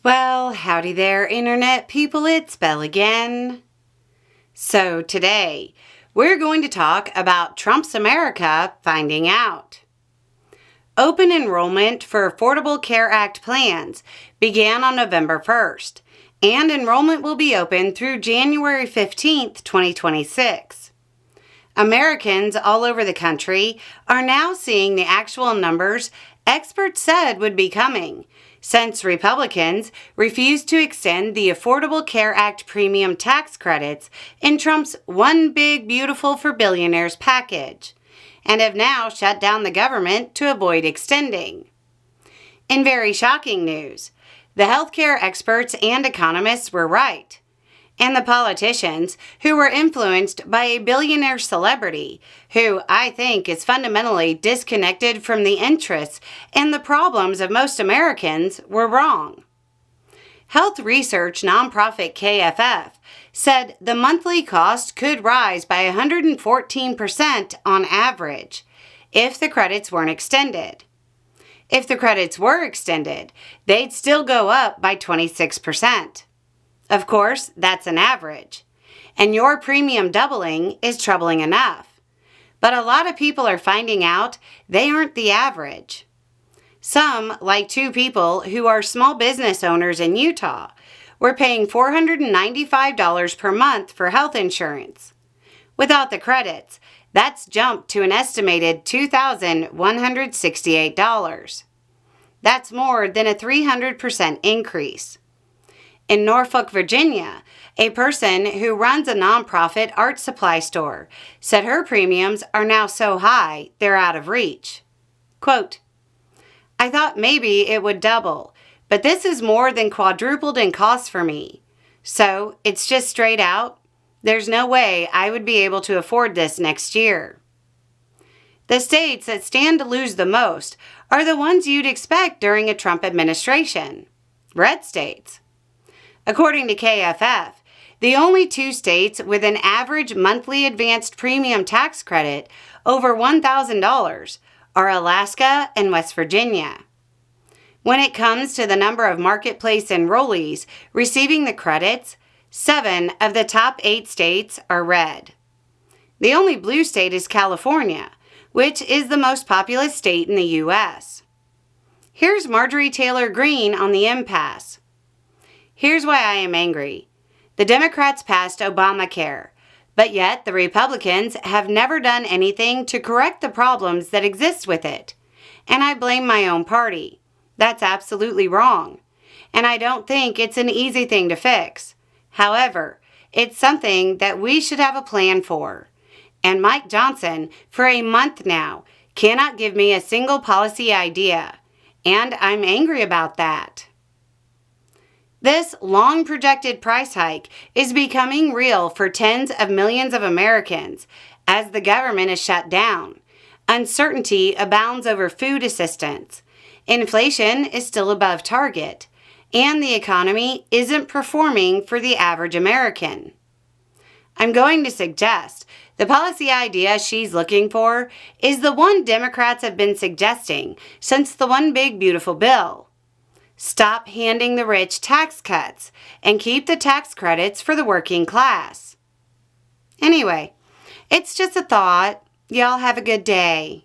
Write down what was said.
Well, howdy there, Internet people. It's Belle again. So today, we're going to talk about Trump's America finding out. Open enrollment for Affordable Care Act plans began on November 1st, and enrollment will be open through January 15th, 2026. Americans all over the country are now seeing the actual numbers experts said would be coming, since Republicans refused to extend the Affordable Care Act premium tax credits in Trump's One Big Beautiful for Billionaires package, and have now shut down the government to avoid extending. In very shocking news, the healthcare experts and economists were right, and the politicians who were influenced by a billionaire celebrity who I think is fundamentally disconnected from the interests and the problems of most Americans were wrong. Health research nonprofit KFF said the monthly cost could rise by 114% on average if the credits weren't extended. If the credits were extended, they'd still go up by 26%. Of course, that's an average, and your premium doubling is troubling enough. But a lot of people are finding out they aren't the average. Some, like two people who are small business owners in Utah, were paying $495 per month for health insurance. Without the credits, that's jumped to an estimated $2,168. That's more than a 300% increase. In Norfolk, Virginia, a person who runs a nonprofit art supply store said her premiums are now so high they're out of reach. Quote, "I thought maybe it would double, but this is more than quadrupled in cost for me. So it's just straight out, there's no way I would be able to afford this next year." The states that stand to lose the most are the ones you'd expect during a Trump administration: red states. According to KFF, the only two states with an average monthly advanced premium tax credit over $1,000 are Alaska and West Virginia. When it comes to the number of marketplace enrollees receiving the credits, 7 of the top 8 states are red. The only blue state is California, which is the most populous state in the U.S. Here's Marjorie Taylor Greene on the impasse. Here's why I am angry. The Democrats passed Obamacare, but yet the Republicans have never done anything to correct the problems that exist with it. And I blame my own party. That's absolutely wrong. And I don't think it's an easy thing to fix. However, it's something that we should have a plan for. And Mike Johnson, for a month now, cannot give me a single policy idea. And I'm angry about that. This long-projected price hike is becoming real for tens of millions of Americans as the government is shut down. Uncertainty abounds over food assistance. Inflation is still above target, and the economy isn't performing for the average American. I'm going to suggest the policy idea she's looking for is the one Democrats have been suggesting since the One Big Beautiful bill. Stop handing the rich tax cuts and keep the tax credits for the working class. Anyway, it's just a thought. Y'all have a good day.